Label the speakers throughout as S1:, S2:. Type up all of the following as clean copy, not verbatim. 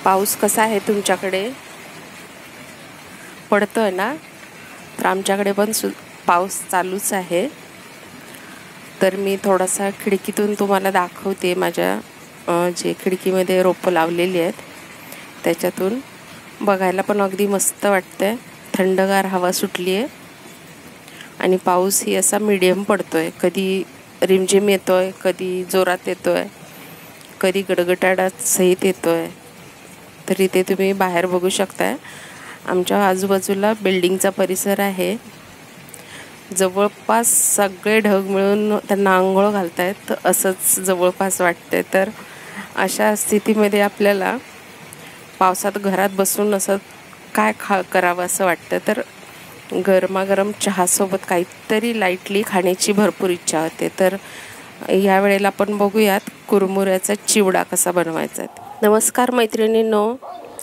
S1: पाऊस कसा आहे तुमच्याकडे? पडतोय ना? तर आमच्याकडे पण पाऊस चालूच आहे. तर मी थोडासा खिडकीतून तुम्हाला दाखवते. माझ्या जे खिडकीमध्ये रोपं लावलेली आहेत त्याच्यातून बघायला पण अगदी मस्त वाटतंय. थंडगार हवा सुटली आहे आणि पाऊस ही असा मीडियम पडतोय. कधी रिमझिम येतोय, कधी जोरात येतोय, कधी गडगडाटात सहित येतोय. तर इथे तुम्ही बाहेर बघू शकताय. आमच्या आजूबाजूला बिल्डिंगचा परिसर आहे. जवळपास सगळे ढग मिळून त्यांना आंघोळ घालतायत असंच जवळपास वाटतंय. तर अशा स्थितीमध्ये आपल्याला पावसात घरात बसून असं काय करावं असं वाटतं. तर गरमागरम चहासोबत काहीतरी लाईटली खाण्याची भरपूर इच्छा होते. तर ह्या वेळेला आपण बघूयात कुरमुऱ्याचा चिवडा कसा बनवायचा. नमस्कार मैत्रिणींनो,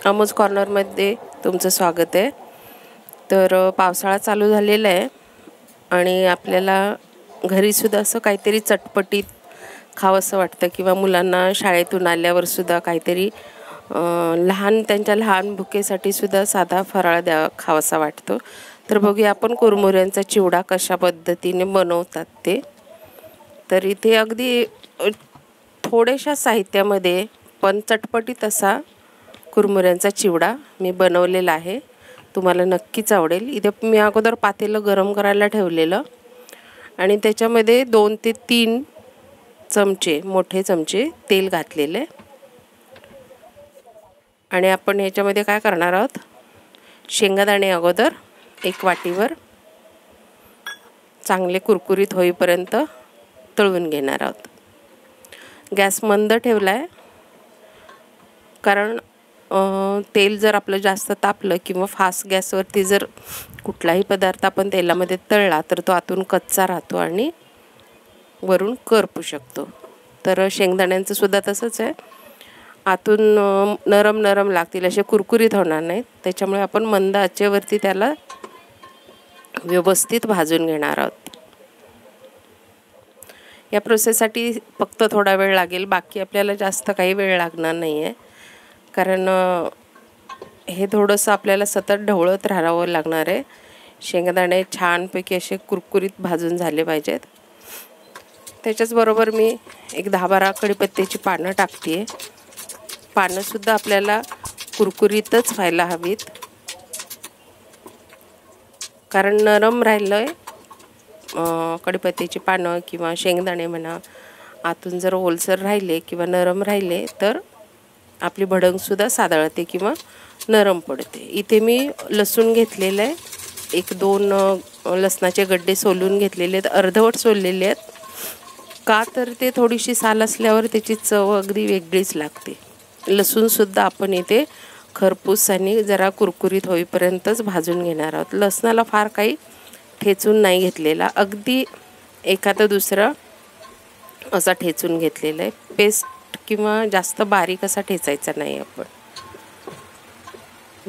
S1: अमोज कॉर्नरमध्ये तुमचं स्वागत आहे. तर पावसाळा चालू झालेला आहे आणि आपल्याला घरीसुद्धा असं काहीतरी चटपटीत खावंसं वाटतं किंवा मुलांना शाळेतून आल्यावर सुद्धा काहीतरी त्यांच्या लहान भुकेसाठी सुद्धा साधा फराळ खावासा वाटतो. तर बघूया आपण कुरमुऱ्यांचा चिवडा कशा पद्धतीने बनवतात ते. तर इथे अगदी थोड्याशा साहित्यामध्ये पण चटपटीत असा कुरमुऱ्यांचा चिवडा मी बनवलेला आहे. तुम्हाला नक्कीच आवडेल. इथे मी अगोदर पातेलं गरम करायला ठेवलेलं आणि त्याच्यामध्ये 2 ते 3 चमचे मोठे चमचे तेल घातलेले आणि आपण ह्याच्यामध्ये काय करणार आहोत, शेंगादाणे अगोदर 1 वाटीवर चांगले कुरकुरीत होईपर्यंत तळून घेणार आहोत. गॅस मंद ठेवला आहे कारण तेल जर आपलं जास्त तापलं किंवा फास्ट गॅसवरती जर कुठलाही पदार्थ आपण तेलामध्ये तळला तर तो आतून कच्चा राहतो आणि वरून करपू शकतो. तर शेंगदाण्यांचं सुद्धा तसंच आहे. आतून नरम लागतील, असे कुरकुरीत होणार नाहीत. त्याच्यामुळे आपण मंद आचेवरती त्याला व्यवस्थित भाजून घेणार आहोत. या प्रोसेससाठी फक्त थोडा वेळ लागेल, बाकी आपल्याला जास्त काही वेळ लागणार नाही आहे. कारण हे थोडंसं आपल्याला सतत ढवळत राहावं लागणार आहे. शेंगदाणे छानपैकी असे कुरकुरीत भाजून झाले पाहिजेत. त्याच्याचबरोबर मी एक 10-12 कढीपत्त्याची पानं टाकते. पानंसुद्धा आपल्याला कुरकुरीतच व्हायला हवीत, कारण नरम राहिलं कढीपत्त्याची पानं किंवा शेंगदाणे म्हणा आतून जर ओलसर राहिले किंवा नरम राहिले तर आपली भडंगसुद्धा सादळते किंवा नरम पडते. इथे मी लसूण घेतलेलं आहे. 1-2 लसणाचे गड्डे सोलून घेतलेले आहेत, अर्धवट सोललेले आहेत. का तर ते थोडीशी साल असल्यावर त्याची चव अगदी वेगळीच लागते. लसूणसुद्धा आपण इथे खरपूस आणि जरा कुरकुरीत होईपर्यंतच भाजून घेणार आहोत. लसणाला फार काही ठेचून नाही घेतलेला, अगदी एखादा दुसरा असा ठेचून घेतलेला आहे. पेस्ट किंवा जास्त बारीक असा ठेचायचा नाही आपण,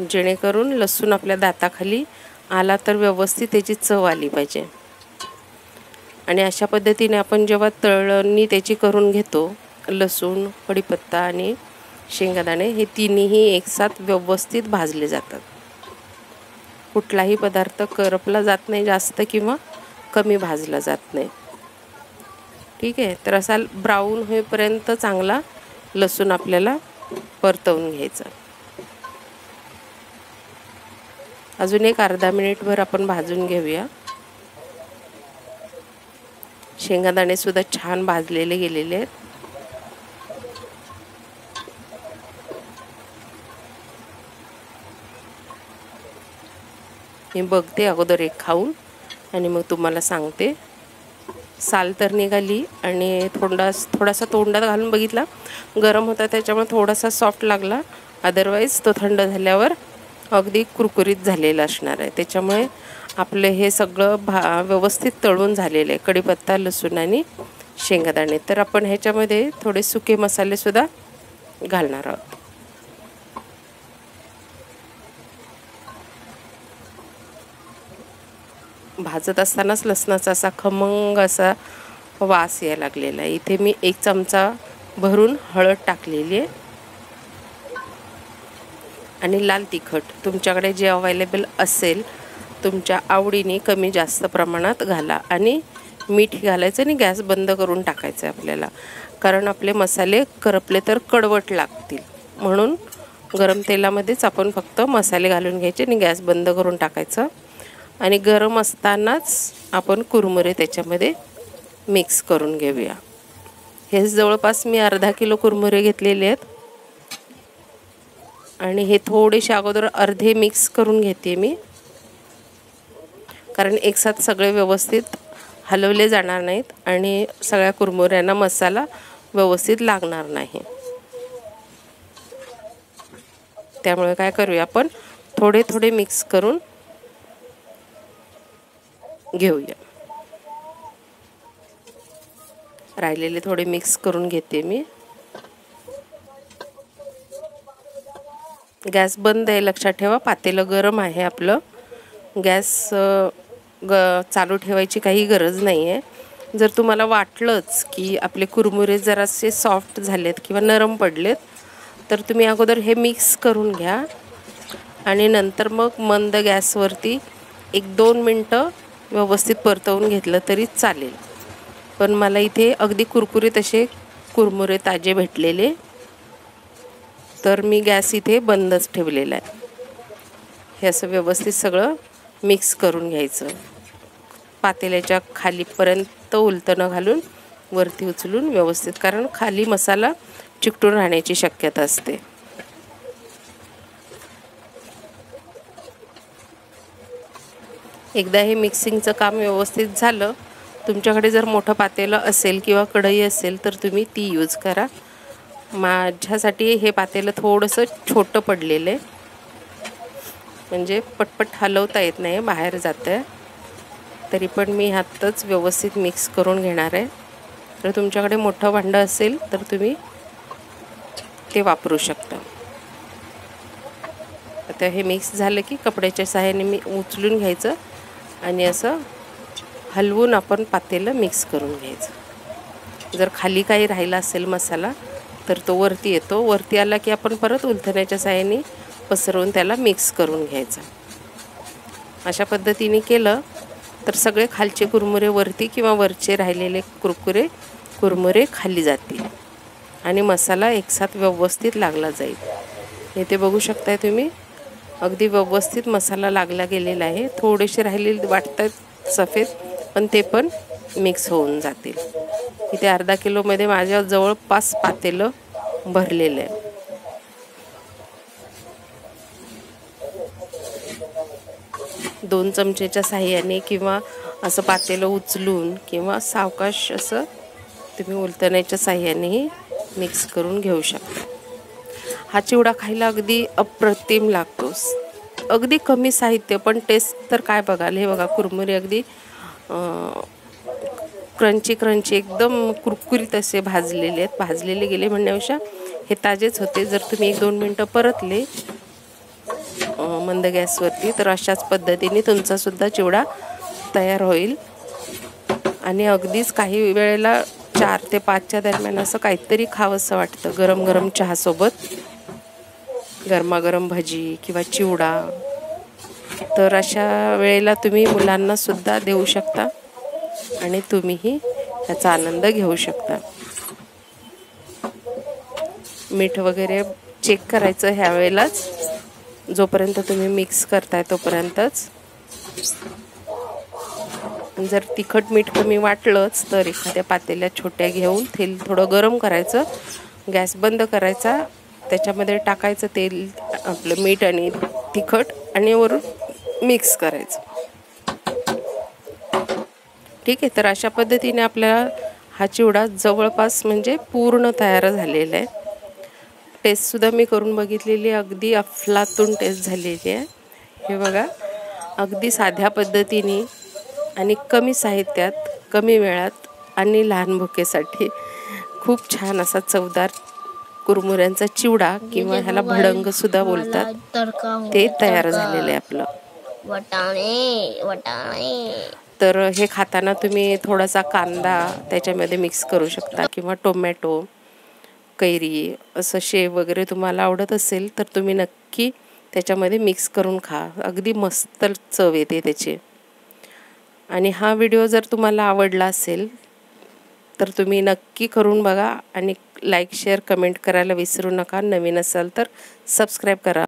S1: जेणेकरून लसूण आपल्या दाताखाली आला तर व्यवस्थित त्याची चव आली पाहिजे. आणि अशा पद्धतीने आपण जेव्हा तळणी त्याची करून घेतो, लसूण, कढीपत्ता आणि शेंगदाणे हे तिन्ही एकसाथ व्यवस्थित भाजले जातात. कुठलाही पदार्थ करपला जात नाही जास्त किंवा कमी भाजला जात नाही. ठीक आहे. तर असा ब्राऊन होईपर्यंत चांगला लसूण आपल्याला परतवून घ्यायचा. अजून एक अर्धा मिनिटभर आपण भाजून घेऊया. शेंगदाणे सुद्धा छान भाजलेले गेलेले आहेत. मी बघते अगोदर एक खाऊन आणि मग तुम्हाला सांगते. साल तर निघाली आणि थोडासा तोंडात घालून बघितला, गरम होता त्याच्यामुळे थोडासा सॉफ्ट लागला. अदरवाईज तो थंड झाल्यावर अगदी कुरकुरीत झालेला असणार आहे. त्याच्यामुळे आपलं हे सगळं व्यवस्थित तळून झालेलं आहे, कढीपत्ता, लसूण आणि शेंगदाणे. तर आपण ह्याच्यामध्ये थोडे सुके मसालेसुद्धा घालणार आहोत. भाजत असतानाच लसणाचा असा खमंग असा वास यायला लागलेला आहे. इथे मी 1 चमचा भरून हळद टाकलेली आहे. आणि लाल तिखट तुमच्याकडे जे अवेलेबल असेल तुमच्या आवडीने कमी जास्त प्रमाणात घाला. आणि मीठ घालायचं आणि गॅस बंद करून टाकायचं आहे आपल्याला, कारण आपले मसाले करपले तर कडवट लागतील. म्हणून गरम तेलामध्येच आपण फक्त मसाले घालून घ्यायचे आणि गॅस बंद करून टाकायचं. आणि गरम असतानाच आपण कुरमुरे त्याच्यामध्ये मिक्स करून घेऊया. हे जवळपास मी अर्धा किलो कुरमुरे घेतलेले आहेत आणि हे थोडेसे अगोदर अर्धे मिक्स करून घेते मी, कारण एकसाथ सगळे व्यवस्थित हलवले जाणार नाहीत आणि सगळ्या कुरमुऱ्यांना मसाला व्यवस्थित लागणार नाही. त्यामुळे काय करूया, आपण थोडे थोडे मिक्स करून घेऊया. राहिलेले थोडे मिक्स करून घेते मी. गॅस बंद आहे, लक्षात ठेवा. पातेलं गरम आहे आपलं. गॅस चालू ठेवायची काही गरज नाही आहे. जर तुम्हाला वाटलंच की आपले कुरमुरे जरासे सॉफ्ट झालेत किंवा नरम पडलेत तर तुम्ही अगोदर हे मिक्स करून घ्या आणि नंतर मग मंद गॅसवरती 1-2 मिनटं व्यवस्थित परतवून घेतलं तरी चालेल. पण मला इथे अगदी कुरकुरीत असे कुरमुरे ताजे भेटलेले, तर मी गॅस इथे बंदच ठेवलेला आहे. हे असं व्यवस्थित सगळं मिक्स करून घ्यायचं. पातेल्याच्या खालीपर्यंत उलटणं घालून वरती उचलून व्यवस्थित, कारण खाली मसाला चिकटून राहण्याची शक्यता असते. एकदा हे मिक्सिंगचं काम व्यवस्थित झालं, तुमच्याकडे जर मोठं पातेलं असेल किंवा कढई असेल तर तुम्ही ती यूज करा. माझ्यासाठी हे पातेलं थोडंसं छोटं पडलेलं आहे, म्हणजे पटपट हलवता येत नाही, बाहेर जातं आहे. तरी पण मी हातच व्यवस्थित मिक्स करून घेणार आहे. तर तुमच्याकडे मोठं भांडं असेल तर तुम्ही ते वापरू शकता. आता हे मिक्स झालं की कपड्याच्या सहाय्याने मी उचलून घ्यायचं आणि असं हलवून आपण पातेलं मिक्स करून घ्यायचं. जर खाली काही राहिला असेल मसाला तर तो वरती येतो. वरती आला की आपण परत उलथण्याच्या सहाय्याने पसरवून त्याला मिक्स करून घ्यायचं. अशा पद्धतीने केलं तर सगळे खालचे कुरमुरे वरती किंवा वरचे राहिलेले कुरमुरे खाली जातील आणि मसाला एकसाथ व्यवस्थित लागला जाईल. इथे बघू शकताय तुम्ही, अगदी व्यवस्थित मसाला लागला गेलेला आहे. थोडेसे राहिलेले वाटतात सफेद, पण ते पण मिक्स होऊन जातील. इथे अर्धा किलोमध्ये माझ्या जवळपास पातेलं भरलेलं आहे. दोन चमचेच्या साह्याने किंवा असं पातेलं उचलून किंवा सावकाश असं तुम्ही उलटण्याच्या साह्यानेही मिक्स करून घेऊ शकता. हा चिवडा खायला अगदी अप्रतिम लागतो. अगदी कमी साहित्य पण टेस्ट तर काय बघाल. हे बघा, कुरमुरे अगदी क्रंची एकदम कुरकुरीत असे भाजलेले आहेत. भाजलेले गेले म्हणण्यापेक्षा हे ताजेच होते. जर तुम्ही 1-2 मिनटं परतले मंद गॅसवरती तर अशाच पद्धतीने तुमचा सुद्धा चिवडा तयार होईल. आणि अगदीच काही वेळेला 4 ते 5च्या दरम्यान असं काहीतरी खावंसं वाटतं गरम गरम चहासोबत, गरमागरम भजी किंवा चिवडा. तर अशा वेळेला तुम्ही मुलांना सुद्धा देऊ शकता आणि तुम्हीही त्याचा आनंद घेऊ शकता. मीठ वगैरे चेक करायचं ह्या वेळेलाच, जोपर्यंत तुम्ही मिक्स करताय तोपर्यंतच. जर तिखट मीठ कमी वाटलंच तर एखाद्या पातेल्यात छोट्या घेऊन तेल थोडं गरम करायचं, गॅस बंद करायचा, त्याच्यामध्ये टाकायचं तेल, आपलं मीठ आणि तिखट आणि वरून मिक्स करायचं. ठीक आहे. तर अशा पद्धतीने आपल्याला हा चिवडा जवळपास म्हणजे पूर्ण तयार झालेला आहे. टेस्टसुद्धा मी करून बघितलेली, अगदी अफलातून टेस्ट झालेली आहे. हे बघा, अगदी साध्या पद्धतीने आणि कमी साहित्यात, कमी वेळात आणि लहान भुकेसाठी खूप छान असा चवदार कुरमुऱ्यांचा चिवडा किंवा ह्याला भडंगसुद्धा बोलतात, ते तयार झालेलं आहे आपलं. तर हे खाताना तुम्ही थोडासा कांदा त्याच्यामध्ये मिक्स करू शकता किंवा टोमॅटो, कैरी, असं शेव वगैरे तुम्हाला आवडत असेल तर तुम्ही नक्की त्याच्यामध्ये मिक्स करून खा. अगदी मस्त चव येते त्याची. आणि हा व्हिडिओ जर तुम्हाला आवडला असेल तर तुम्ही नक्की करून बघा आणि लाईक शेअर कमेंट करायला विसरू नका. नवीन असाल तर सबस्क्राईब करा.